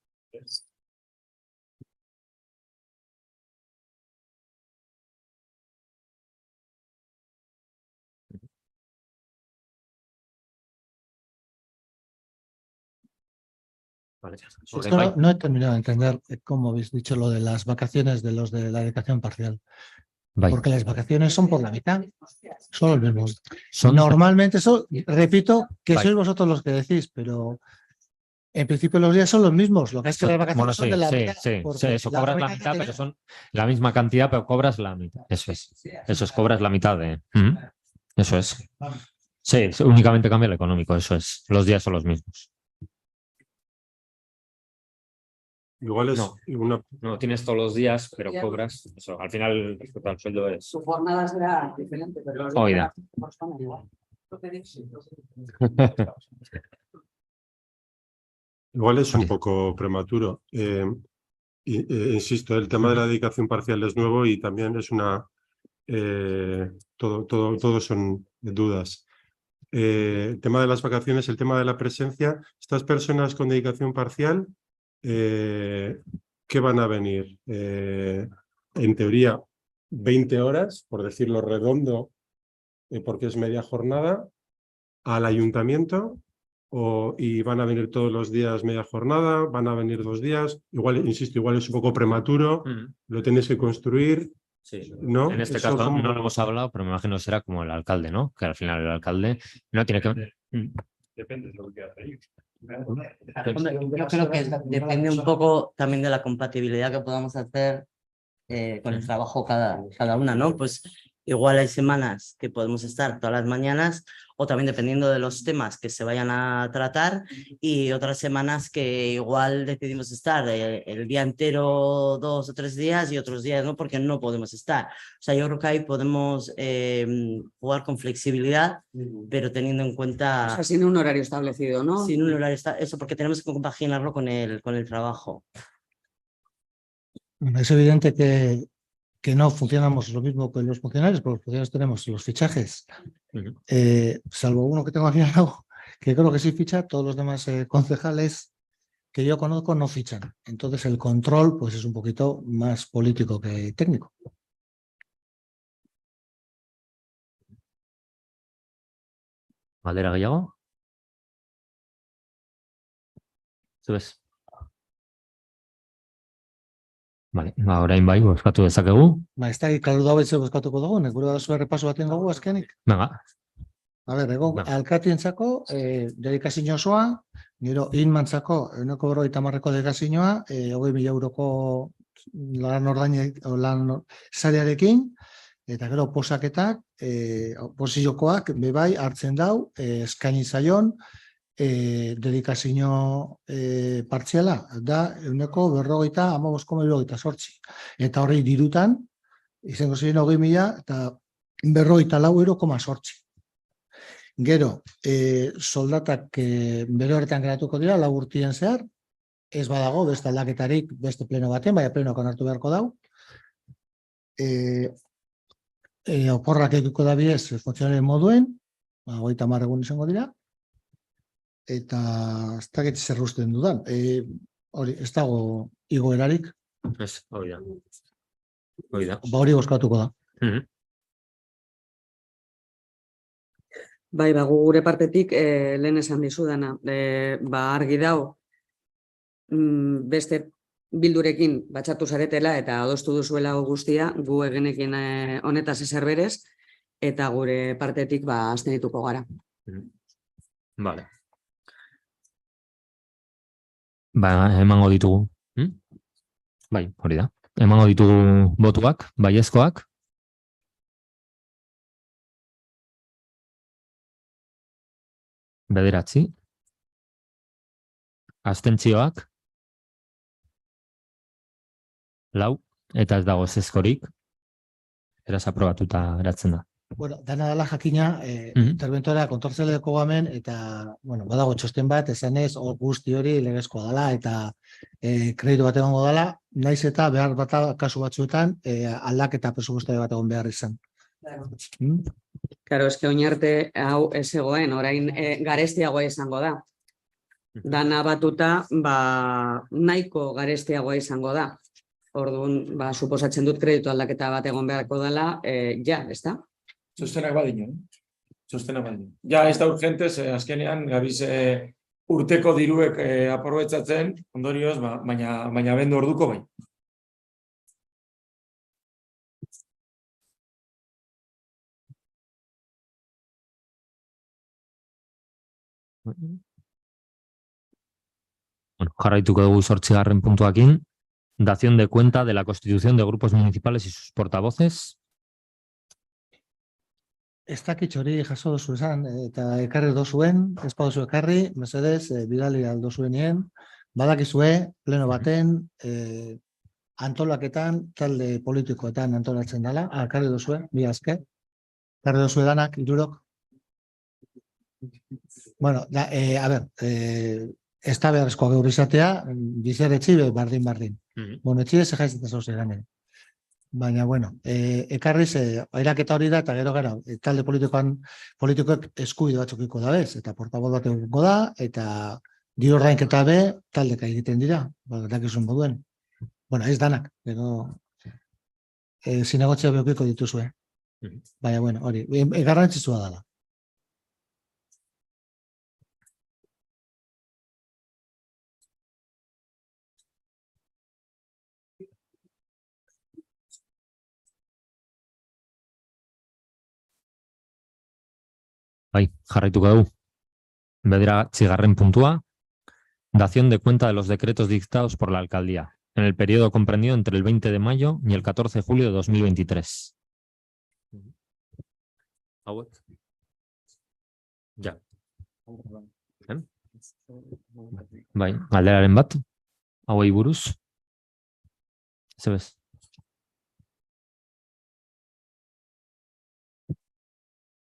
Vale. No he terminado de entender cómo habéis dicho lo de las vacaciones de los de la dedicación parcial. Porque las vacaciones son por la mitad, son los mismos. Normalmente, repito, que sois vosotros los que decís, pero en principio los días son los mismos. Lo que es que las vacaciones son de la mitad. Sí, eso cobras la mitad, pero son la misma cantidad, pero cobras la mitad. Eso es, cobras la mitad de. Eso es. Sí, únicamente cambia el económico, eso es. Los días son los mismos. Igual es no, tienes todos los días, pero cobras. Eso, al final, respecto al sueldo es. Su jornada será diferente, pero los Oiga. igual. Igual es un poco prematuro. Insisto, el tema de la dedicación parcial es nuevo y también es todo son dudas. El tema de las vacaciones, el tema de la presencia, estas personas con dedicación parcial, ¿qué van a venir? En teoría, 20 horas, por decirlo redondo, porque es media jornada, al ayuntamiento, y van a venir todos los días media jornada, van a venir 2 días, igual, insisto, igual es un poco prematuro, lo tenéis que construir. Sí, ¿no? En este caso no lo hemos hablado, pero me imagino será como el alcalde, ¿no? Que al final el alcalde no tiene que... Depende de lo que hace ahí. Yo creo que depende un poco también de la compatibilidad que podamos hacer con el trabajo cada una, ¿no? Pues igual hay semanas que podemos estar todas las mañanas o también dependiendo de los temas que se vayan a tratar y otras semanas que igual decidimos estar el día entero 2 o 3 días y otros días no porque no podemos estar. O sea, yo creo que ahí podemos jugar con flexibilidad, pero teniendo en cuenta... O sea, sin un horario establecido, ¿no? Sin un horario establecido, eso, porque tenemos que compaginarlo con el trabajo. Es evidente que no funcionamos lo mismo que los funcionarios, porque los funcionarios tenemos los fichajes, salvo uno que tengo aquí al lado, que creo que sí ficha, todos los demás concejales que yo conozco no fichan. Entonces el control pues es un poquito más político que técnico. ¿Galdera Gallego? ¿Subes? Vale, orain bai, bozkatu dezakegu. Ez da, klaru da baitze bozkatuko dugu, gure da zuen repaso bat ingo azkenik. Venga. A ver, alkatientzako dedikazio osoa, gero inmantzako 150.000 dedikazioa, 20.000 euroko lan sarearekin, eta gero posaketak, posiziokoak bebai hartzen dau, eskaini zaion, dedikazio partziala, da 150,78. Eta horri dirutan, izango ziren 20.000 eta 44,8. Gero, soldatak bere horretan geratuko dira, 4 urtien zehar, ez badago, beste aldaketarik, beste pleno baten, baina plenoak onartu beharko dau. Oporrak edukiko da bidez, funtzionaren moduen, 30 egun izango dira, eta ez dakit zer usten dudan. Hori, ez dago igoerarik. Ez, hori da. Hori bozkatuko da. Bai, gure partetik lehen esan dizudana, argi dago beste bildurekin batxatu zaretela eta adostu duzuela guztia, gu egenekin honetaz ezer berez, eta gure partetik abstenituko gara. Vale. Emango ditugu. Bai, hori da. Emango ditugu botuak, baiezkoak. Bederatzi. Abstentzioak. 4, eta ez dago ezezkorik. Beraz aprobatuta geratzen da. Bueno, dana dela jakina, interventorea kontortzeleko gamen, eta, bueno, badago txosten bat, esanez, guzti hori legezkoa dela, eta kreditu bat egongo dela, naiz eta behar bat kasu batzuetan, aldaketa presupuestario bat egon behar izan. Claro, eske oinarte hau ez egoen, orain garestiagoa izango da. Dana batuta, nahiko garestiagoa izango da. Orduan, suposatzen dut kreditu aldaketa bat egon beharko dela, ja, ez da? Txostenak badino. Ja, ez da urgente, azkenean, gabiz urteko diruek aprobetzatzen, ondorioz, baina bendu orduko bai. Jarraituko dugu 8. puntuakin. Dación de cuenta de la constitución de grupos municipales y sus portavoces. Ez dakit hori jaso dozu esan, eta ekarri dozuen, ez baduzu ekarri, mesedez, bidali aldo zuenien, badakizue, pleno baten, antolaketan, talde politikoetan antolatzen dela, ekarri dozue, bi azke, ekarri dozue danak, 3. Bueno, a ber, ez da beharrezkoa gaur izatea, bizer etxi, bardin. Bueno, etxi ez jaiz eta zoze gane. Baina, bueno, ekarriz, airaketa hori da, eta gero gara, talde politikoek eskubide batzukiko da bez, eta portaboz bat egongo da, eta diru ordainketa be, taldeka egiten dira, dakizun moduen. Bueno, ez danak, gero, zinegotzea behokiko dituzue. Baina, bueno, hori, garrantzitsua dela. Bai, jarraituko dugu. 9. puntua. Dación de cuenta de los decretos dictados por la alcaldía en el periodo comprendido entre el 20 de mayo y el 14 de julio de 2023. Ja. Bai, galderaren bat. Hauei buruz. Zebez.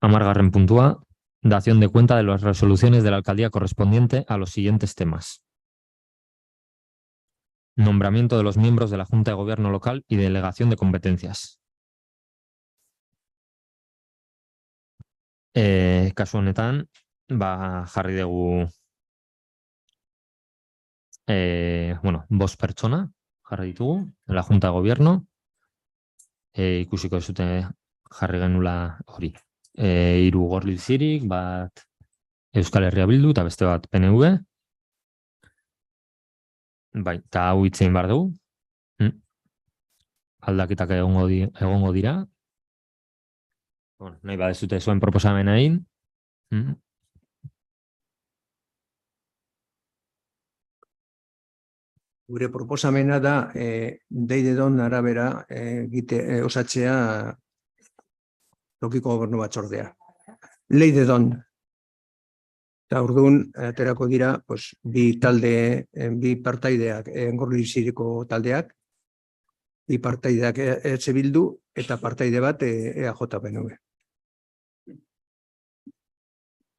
Amargarren puntua. Dación de cuenta de las resoluciones de la alcaldía correspondiente a los siguientes temas. Nombramiento de los miembros de la Junta de Gobierno local y delegación de competencias. Kasu honetan, jarri dugu 5 pertsona jarri ditugu en la Junta de Gobierno. Ikusiko zute jarri genula hori. 3 Gorliz Zirik, bat Euskal Herria Bildu eta beste bat PNV. Bai, eta hau hitzein behar dugu. Aldaketak egongo dira. Bueno, nahi badezute zuen proposamena egin. Gure proposamena da, deidedon arabera osatzea tokiko gobernu batzordea. Leidedon. Eta orduan, aterako dira, bi partaideak, Gorliziriko taldeak, bi partaideak EH Bildu, eta partaide bat EAJ-PNV.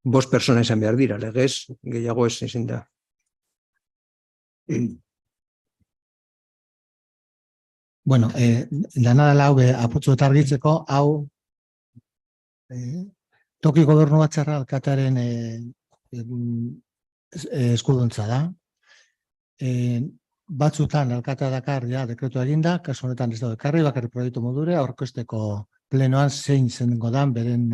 5 pertsona esan behar dira, legez, gehiago ez ezin da. Bueno, dana dela hau aputzu eta argitzeko, hau toki gobernu batzarra alkatearen eskuduntza da. Batzutan alkatea dakar dekretu eginda, kasu honetan ez dago ekarri, bakarri proiektu modure, aurkezteko plenoan zein zengo dan beren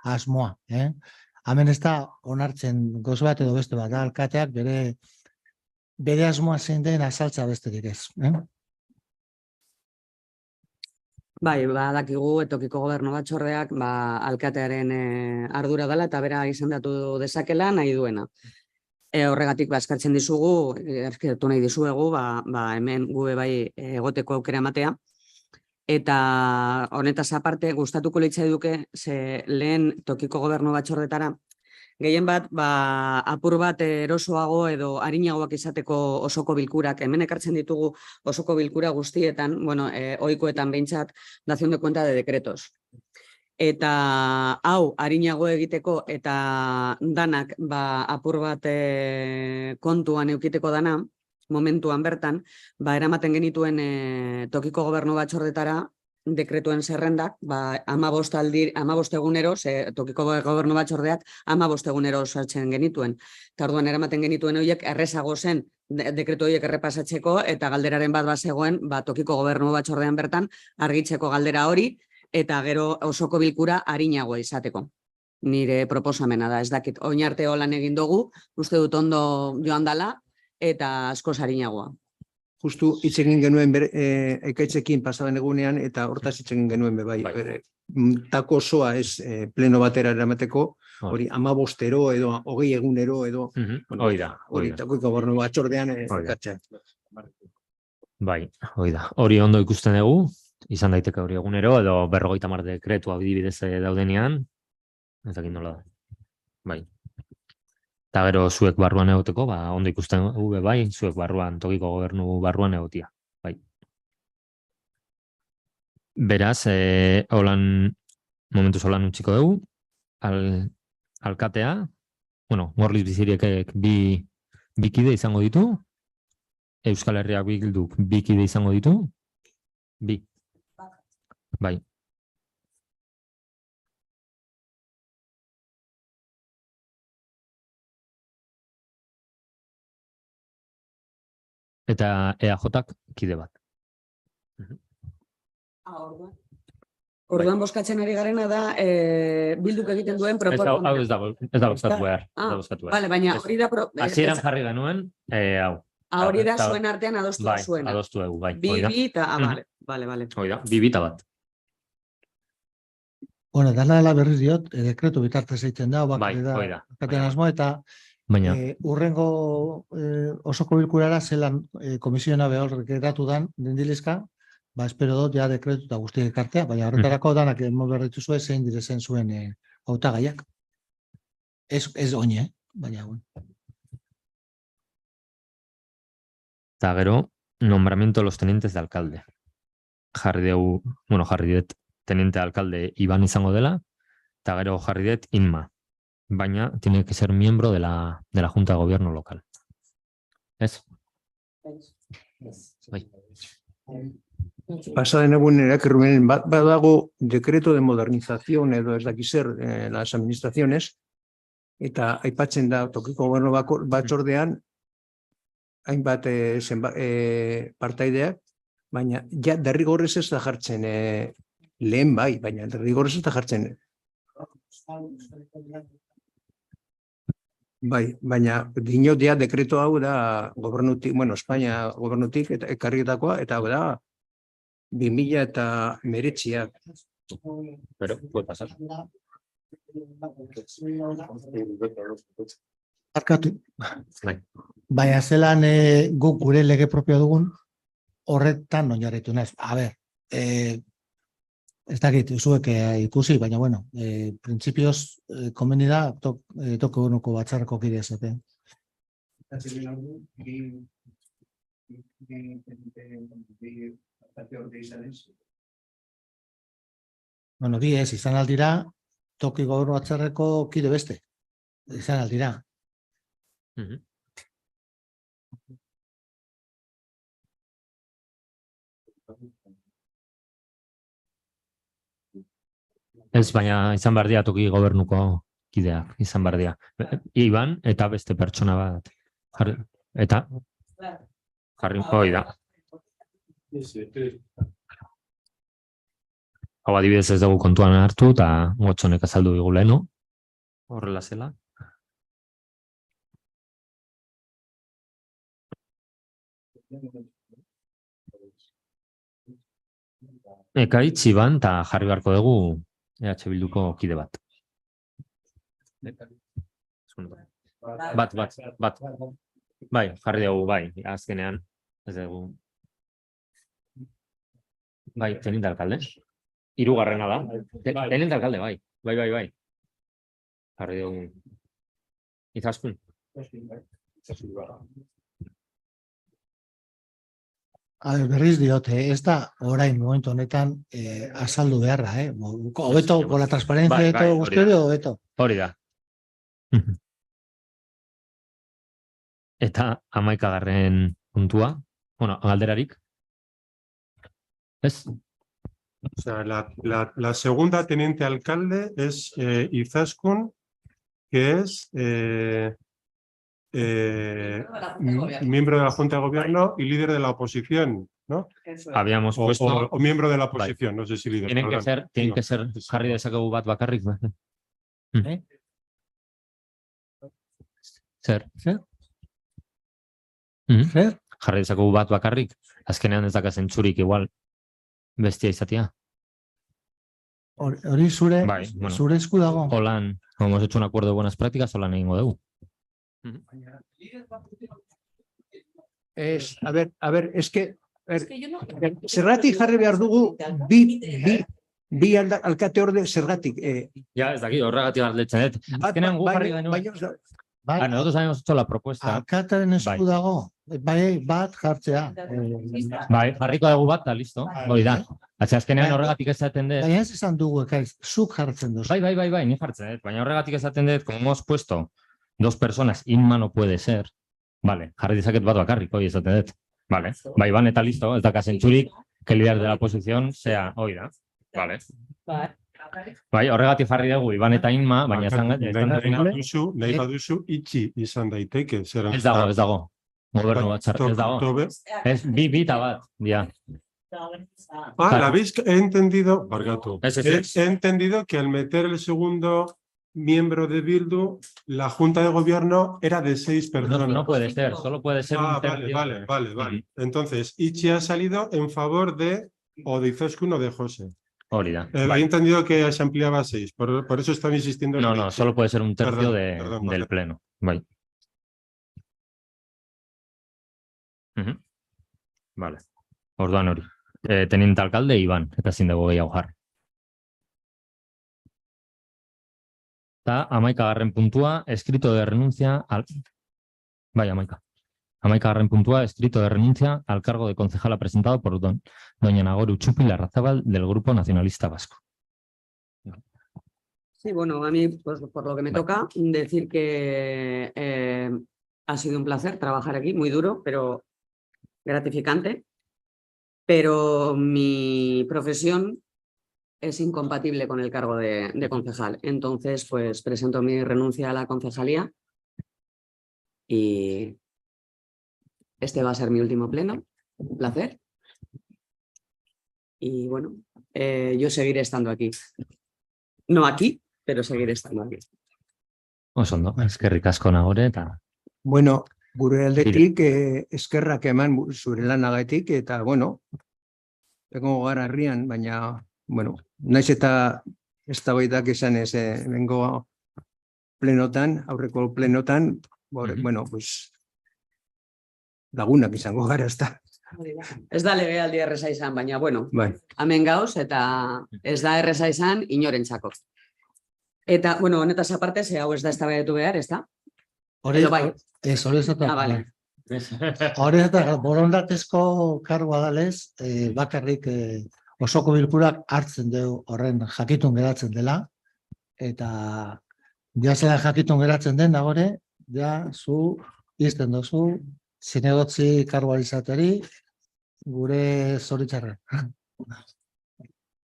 asmoa. Hemen ez da onartzen goz bat edo beste bat, alkateak bere asmoa zein den azaltza besterik ez. Bai, dakigu tokiko gobernu batzordeak alkatearen ardura dela eta bera izendatu dezakela nahi duena. Horregatik eskatzen dizugu, eskertu nahi dizuegu, hemen gube bai egoteko aukera ematea. Eta honetaz aparte, gustatuko litzai duke, ze lehen tokiko gobernu batzordetara, gehien bat, apur bat erosoago edo arinagoak izateko osoko bilkurak, hemen ekartzen ditugu osoko bilkura guztietan, ohikoetan behintzat, dación de cuenta de decretos. Eta hau, arinago egiteko eta danak apur bat kontuan eukiteko dana, momentuan bertan, eramaten genituen tokiko gobernu batzordetara, dekretuen zerrendak, 15 egunero, tokiko gobernu batzordeak 15 egunero sartzen genituen. Eta orduan eramaten genituen horiek errezago zen dekretu horiek errepasatzeko eta galderaren bat bazegoen tokiko gobernu batzordean bertan argitzeko galdera hori eta gero osoko bilkura arinagoa izateko. Nire proposamena da, ez dakit, oin arte holan egin dugu, uste dut ondo joan dala eta askoz arinagoa. Justu hitz egin genuen ekaitzekin pasaden egunean eta hortaz hitz egin genuen bai. Tako osoa ez pleno batera eramateko, hori 15ero edo 20 egunero edo hori tokiko gobernu batzordean ekatzea. Bai, hori ondo ikusten dugu, izan daiteke hori egunero edo 50 dekretu adibidez daudenean, ez dakit nola da. Bai. Eta gero zuek barruan egoteko, ondo ikusten gube bai, zuek barruan, tokiko gobernu barruan egotia. Bai. Beraz, momentuz holan utziko dugu, alkatea, Gorliz Biziriekek bi kide izango ditu, Euskal Herriak Bilduk bi kide izango ditu, bi. Bai. Eta EAJak kide bat. Orduan boskatzen ari garena da, Bilduk egiten duen proposamena. Hau ez da boskatu behar. Bale, baina hori da... Hasieran jarri genuen, hau. Hori da zuen artean adostu zuena. Bai, adostu dugu, bai. Bi eta, bale. Hoi da, bibita bat. Dala berriz diot, dekretu bitartez egiten da, bakaten asmo eta urrengo osoko bilkurara zelan komisioena behor geratu dan dendilizka, espero dut ja dekretu eta guztiak ekartea, baina horretarako danak berritu zuen zein direzen zuen hautagaiak. Ez oine, baina guen. Eta gero, nombramiento de los tenientes de alcalde. Jarri dut teniente alcalde Iban izango dela, eta gero jarri dut Inma. Baina tiene que ser miembro de la Junta de Gobierno local. ¿Es? Bai. Pasaden egunerak Rubén badago decreto de modernización edo ez daki zer las administraciones eta aipatzen da tokiko gobernu batzordean hainbat partaideak, baina ja derrigorrez ez da jartzen lehen bai, baina derrigorrez ez da jartzen. Bai, baina dinot ja dekreto hau da gobernutik, Espainia gobernutik eta ekarrietakoa, eta da 2000 eta 19. Pero, puede pasar. Arkatu. Baina zelan guk gure lege propio dugun, horretan oinarritu naiz. A ber, ez dakit, zuek ikusi, baina printzipioz komeni da toko honuko batzarreko kide esaten. Bi ez, izan aldira, toki gobernu batzarreko kide beste. Izan aldira. Ez, baina izan behar dira toki gobernuko kidea, izan behar dira. Iban eta beste pertsona bat. Eta? Jarri hoi da. Hau adibidez ez dugu kontuan hartu, eta Gotzonek azaldu digu lehenu, horrela zela. Ekaitz, Iban, eta jarri beharko dugu EH Bilduko kide bat. Bat. Bai, jarri dugu, bai, azkenean. Ez dugu. Bai, tenint alkalde. Hirugarrena da. Tenint alkalde, bai. Bai. Jarri dugu. Izaskun. Berriz diote, ez da orain momentu honetan azaldu beharra, hobeto, con la transparencia de todo guztiori, hobeto. Hori da. Eta 11. puntua, bueno, galderarik. ¿Es? O sea, la segunda teniente alcalde es Izaskun, que es miembro de la Junta de Gobierno y líder de la oposición, ¿no? Habíamos puesto... O miembro de la oposición, no sé si líder. Tienen que ser jarri dezakegu bat bakarrik. Zer? Jarri dezakegu bat bakarrik. Azkenean ez daka zentzurik igual bestia izatea. Hori zure esku dago. Holan, hemos hecho un acuerdo de buenas prácticas, holan egingo dugu. A ver, es que zergatik jarri behar dugu bi alkate orde zergatik. Ya, ez dakit, horregatik galdetzen dut. Azkenean gu jarri genuen. Nosotros habíamos hecho la propuesta. Alkatearen esku dago, bat jartzea. Bai, jarriko dugu bat, eta listo. Hori da. Azkenean horregatik esaten dut. Baina ez esan dugu, ekaiz, zuk jartzen duzu. Bai, ni jartzen dut. Baina horregatik esaten dut, como hemos puesto 2 personas, Inma no puede ser. Vale, jarri dezaket bat bakarrik, hori esaten dut. Vale, bai, ban eta listo, ez daka zentzurik, que el líder de la oposición sea, hori da. Vale. Bai, horregatik jarri dugu, Iban eta Inma, baina nahi baduzu itxi izan daiteke. Ez dago. Gobernu bat ez dago. Ez bi eta bat, dia. He entendido, Bargato, he entendido que al meter el segundo miembro de Bildu, la Junta de Gobierno era de 6 personas. No puede ser, solo puede ser un tercio. Vale. Entonces, Ichi ha salido en favor de o de Izaskun o de José. He entendido que se ampliaba a 6, por eso estaba insistiendo. No, solo puede ser un tercio del pleno. Vale. Vale. Orduan hori. Teniente alcalde, Iban, eta ezin dugu gehiago jarri. Eta 11. puntua, escrito de renuncia al... Bai, 11. puntua, escrito de renuncia al cargo de concejala presentado por doña Nagore Utxupi Larrazábal del Grupo Nacionalista Vasco. Sí, bueno, a mí, pues, por lo que me toca, decir que ha sido un placer trabajar aquí, muy duro, pero gratificante. Pero mi profesión es incompatible con el cargo de concejal. Entonces, pues presento mi renuncia a la concejalía y este va a ser mi último pleno. Un placer. Y bueno, yo seguiré estando aquí. No aquí, pero seguiré estando aquí. Osondo, eskerrik asko Nagore eta... Bueno, gure aldetik eskerrak eman zure lanagatik eta, bueno, egongo gara herrian, baina, bueno, naiz eta eztabaidak esan ez bengo plenotan, aurreko plenotan, bueno, pues lagunak izango gara, ez da. Ez da legealdi erreza izan, baina, bueno, hemen gauz eta ez da erreza izan inorentzako. Eta, bueno, honetaz aparte, ze hau ez da eztabaidatu behar, ez da? Hori eta borondatezko kargoa dalez, bakarrik osoko bilkurak hartzen du horren jakitun geratzen dela, eta ja zela jakitun geratzen den Nagore, ja zu izten dozu zinegotzi kargoa izateri gure zoritzarra.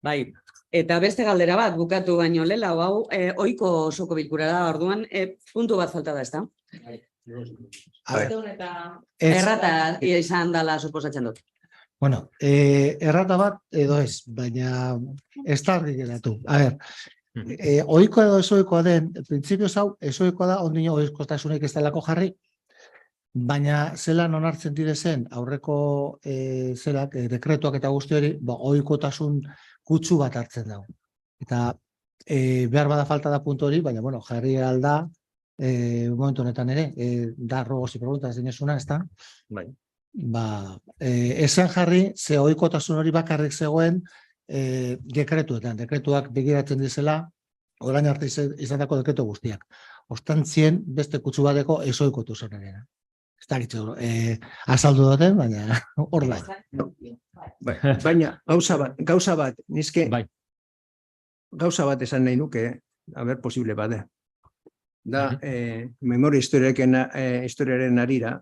Bai, eta beste galdera bat, bukatu baino lela, hau, oiko osoko bilkura da, orduan, puntu bat falta da, ez da? Errata izan dela suposatzen dut. Bueno, errata bat edo ez, baina ez da argi geratu. A ber, ohikoa edo ezoikoa den, printzipioz hau, ezoikoa da, ondino ohizkotasunik ez delako jarri, baina zelan onartzen direzen aurreko dekretuak eta guzti hori, ohikotasun kutsu bat hartzen dago. Eta behar bada falta da puntu hori, baina bueno, jarri alda, momentu honetan ere, da rogozi pregunta ez dinezuna, ez da? Bai. Esan jarri, ze ohikotasun hori bakarrik zegoen dekretuak begiratzen dizela, orain arte izandako dekretu guztiak. Ostantzien beste kutsu bateko ez ohikotasunarena. Ez da gitzu, azaldu duten, baina hor da. Baina, gauza bat, nizke, gauza bat esan nahi nuke, a ber, posible bade. Da, memoria historiaren arira,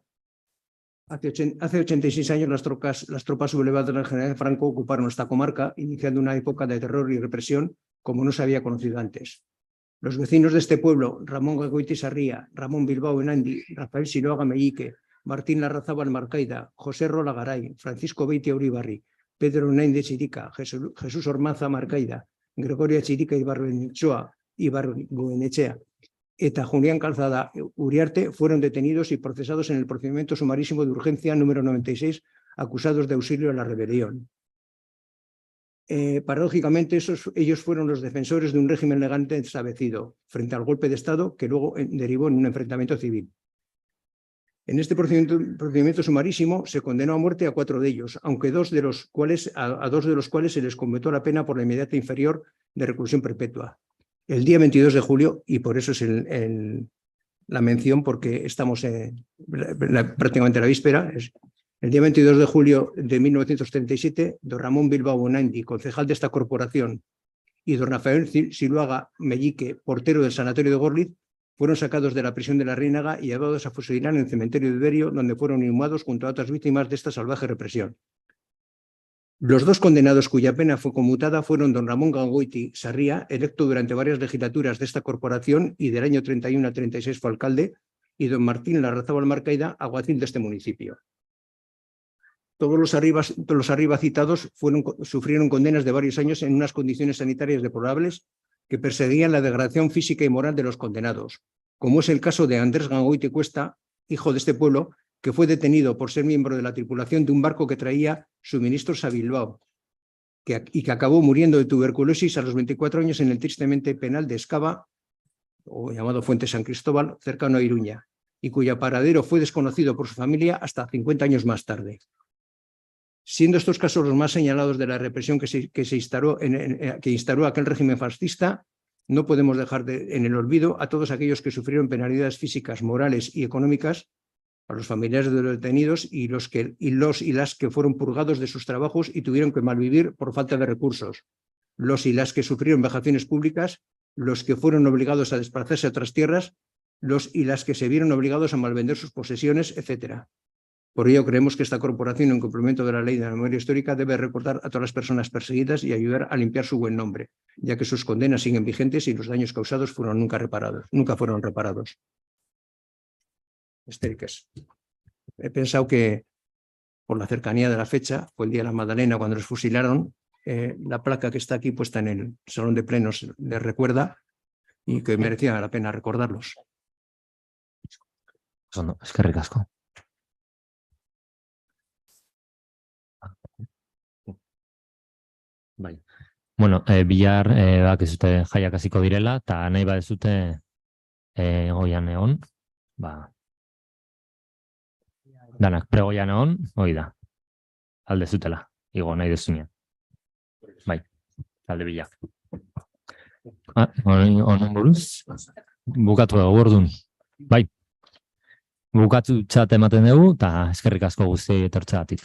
hace 86 años las tropas sublevadas del general Franco ocuparon esta comarca, iniciando una época de terror y represión como no se había conocido antes. Los vecinos de este pueblo, Ramón Gangoiti Sarría, Ramón Bilbao Enandi, Rafael Siloaga Meñique, Martín Larrazábal Marcaida, José Rola Garay, Francisco Beitia Uribarri, Pedro Nainde Chirica, Jesús Ormaza Marcaida, Gregorio Chirica Ibargüenechea, eta Julián Calzada Uriarte fueron detenidos y procesados en el procedimiento sumarísimo de urgencia número 96, acusados de auxilio a la rebelión. Paradójicamente, ellos fueron los defensores de un régimen legalmente establecido frente al golpe de Estado que luego derivó en un enfrentamiento civil. En este procedimiento sumarísimo se condenó a muerte a 4 de ellos, aunque a 2 de los cuales se les conmutó la pena por la inmediata inferior de reclusión perpetua. El día 22 de julio, y por eso es la mención, porque estamos prácticamente a la víspera, el día 22 de julio de 1937, don Ramón Bilbao Enandi, concejal de esta corporación, y don Rafael Siloaga Meñique, portero del sanatorio de Gorliz, fueron sacados de la prisión de la Riénaga y llevados a fusilar en el cementerio de Iberio, donde fueron inhumados junto a otras víctimas de esta salvaje represión. Los 2 condenados cuya pena fue conmutada fueron don Ramón Gangoiti Sarría, electo durante varias legislaturas de esta corporación y del año 31 a 36 fue alcalde, y don Martín Larrazábal Marcaida, alguacil de este municipio. Todos los arriba citados sufrieron condenas de varios años en unas condiciones sanitarias deplorables que perseguían la degradación física y moral de los condenados, como es el caso de Andrés Gangoiti Cuesta, hijo de este pueblo, que fue detenido por ser miembro de la tripulación de un barco que traía suministros a Bilbao y que acabó muriendo de tuberculosis a los 24 años en el tristemente penal de Escava, o llamado Fuente San Cristóbal, cercano a Iruña, y cuyo paradero fue desconocido por su familia hasta 50 años más tarde. Siendo estos casos los más señalados de la represión que instauró aquel régimen fascista, no podemos dejar en el olvido a todos aquellos que sufrieron penalidades físicas, morales y económicas, a los familiares de los detenidos y las que fueron purgados de sus trabajos y tuvieron que malvivir por falta de recursos, los y las que sufrieron vejaciones públicas, los que fueron obligados a desplazarse a otras tierras, los y las que se vieron obligados a malvender sus posesiones, etc. Por ello, creemos que esta corporación, en cumplimiento de la ley de la memoria histórica, debe recordar a todas las personas perseguidas y ayudar a limpiar su buen nombre, ya que sus condenas siguen vigentes y los daños causados nunca fueron reparados. Estéricas. He pensado que, por la cercanía de la fecha, fue el día de la Magdalena cuando los fusilaron, la placa que está aquí puesta en el salón de plenos les recuerda y que merecía la pena recordarlos. Es que ricasco. Bai. Bueno, bihar bakizute jaiak hasiko direla, eta nahi badezute goian egon, danak pregoian egon, hori da, alde zutela, igo nahi dezunean. Bai, alde bilak. Honen buruz, bukatu dugu orduan. Bai, bukatu txat ematen dugu, eta eskerrik asko guztiei etortzeagatik.